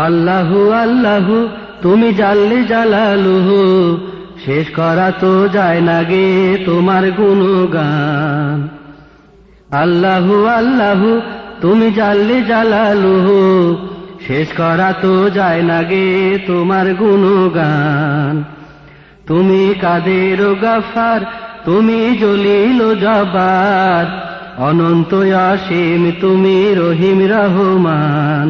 আল্লাহু আল্লাহু তুমি জাল্লে জালালুহু, শেষ করা তো যায় না গে তোমার গুণগান। আল্লাহু আল্লাহু তুমি জাল্লে জালালুহু, শেষ করা তো যায় না গে তোমার গুণগান। তুমি কাদের ও গাফার, তুমি জলিল ও জব্বার, অনন্ত অসীম তুমি রহিম রহমান।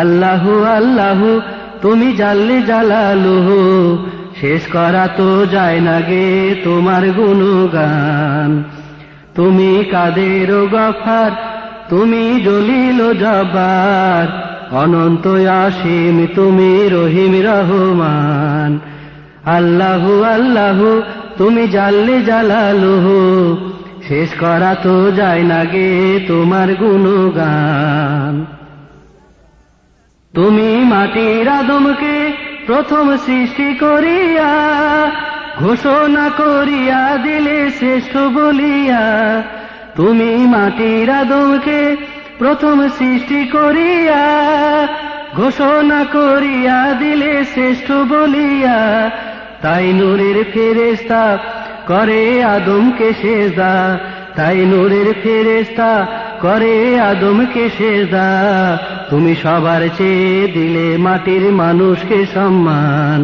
আল্লাহু আল্লাহু তুমি জাল্লে জালালুহু, শেষ করা তো যায় না গে তোমার গুণগান। তুমি কাদের ও গফার, তুমি জলিল ও জব্বার, অনন্ত অসীম তুমি রহিম রহমান। আল্লাহু আল্লাহু তুমি জাল্লে জালালুহু, শেষ করা তো যায় না গে তোমার গুণগান। তুমি মাটির আদমকে প্রথম সৃষ্টি করিয়া, ঘোষণা করিয়া দিলে শ্রেষ্ঠ বলিয়া। তুমি মাটির আদমকে প্রথম সৃষ্টি করিয়া, ঘোষণা করিয়া দিলে শ্রেষ্ঠ বলিয়া। তাই নূরের ফেরেশতা করে আদমকে সেজদা, তাই নূরের ফেরেশতা করে আদমকে সেজদা। তুমি সবার চেয়ে দিলে মাটির মানুষকে সম্মান।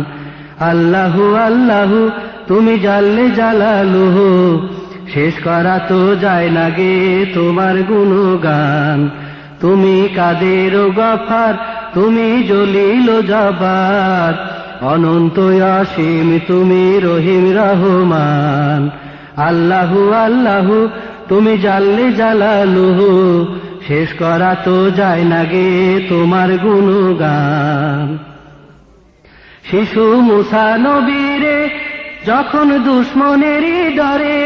আল্লাহু আল্লাহু তুমি জাল্লে জালালুহু, শেষ করা তো যায় না গে তোমার গুণগান। তুমি কাদের ও গফার, তুমি জলিল ও জব্বার, অনন্ত অসীম তুমি রহিম রহমান। আল্লাহু আল্লাহু তুমি জাল্লে জালালুহু, শেষ করা তো যায় না গে তোমার গুণগান। শিশু মুসা নবীরে যখন দুশ্মনেরই ডরে,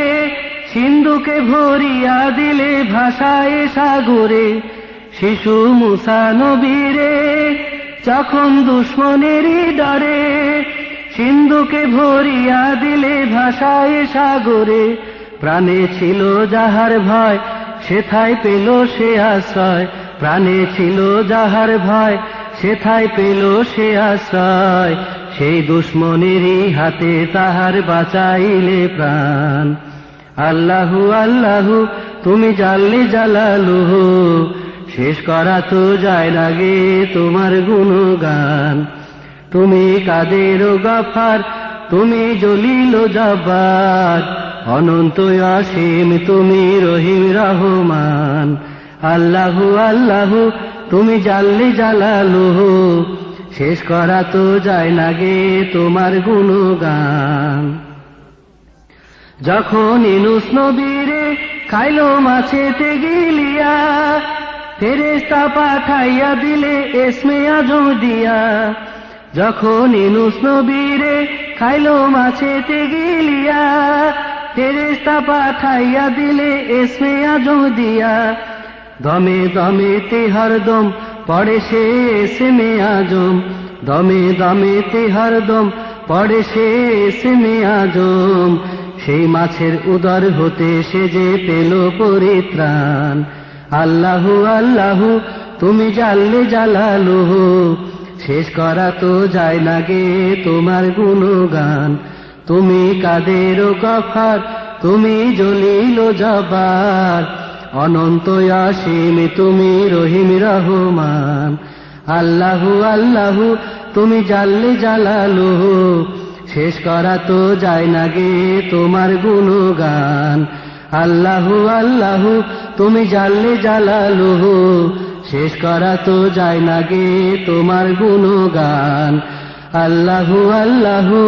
সিন্ধুকে ভরিয়া দিলে ভাষায় সাগরে। শিশু মুসা নবীরে যখন দুশ্মনেরই ডরে, সিন্ধুকে ভরিয়া দিলে ভাষায় সাগরে। প্রাণে ছিল যাহার ভয়, সেথায় পেল সে আশ্রয়। প্রাণে ছিল যাহার ভয়, সেথায় পেল সে আশ্রয়। সেই দুশ্মনেরই হাতে তাহার বাঁচাইলে প্রাণ। আল্লাহু আল্লাহু তুমি জাল্লে জালালুহু, শেষ করা তো যায় না গে তোমার গুণগান। তুমি কাদের ও গফার, তুমি জলিল ও জব্বার, অনন্ত অসীম তুমি রহিম রহমান। আল্লাহু আল্লাহু তুমি জাল্লে জালালুহু, শেষ করা তো যায় না গে তোমার গুণগান। যখন ইউনূস নবীরে খাইলো মাছেতে গিলিয়া, ফেরেশতা পাঠাইয়া দিলে ইসমে আজম দিয়া। যখন ইউনূস নবীরে খাইলো মাছেতে গিলিয়া, ফেরেশতা পাঠাইয়া দিলে ইসমে আজম দিয়া। দমে দমেতে হরদম পড়ে সে ইসমে আজম, দমে দমেতে হরদম পড়ে সে ইসমে আজম। সেই মাছের উদর হতে সে যে পেল পরিত্রাণ। আল্লাহু আল্লাহু তুমি জাল্লে জালালুহু, শেষ করা তো যায় না গে তোমার গুণগান। তুমি কাদের ও গফার, তুমি জলিল ও জব্বার, অনন্ত অসীম তুমি রহিম রহমান। আল্লাহু আল্লাহু তুমি জাল্লে জালালুহু, শেষ করা তো যায় না গে তোমার গুণগান। আল্লাহু আল্লাহু তুমি জাল্লে জালালুহু, শেষ করা তো যায় না গে তোমার গুণগান। আল্লাহু আল্লাহু।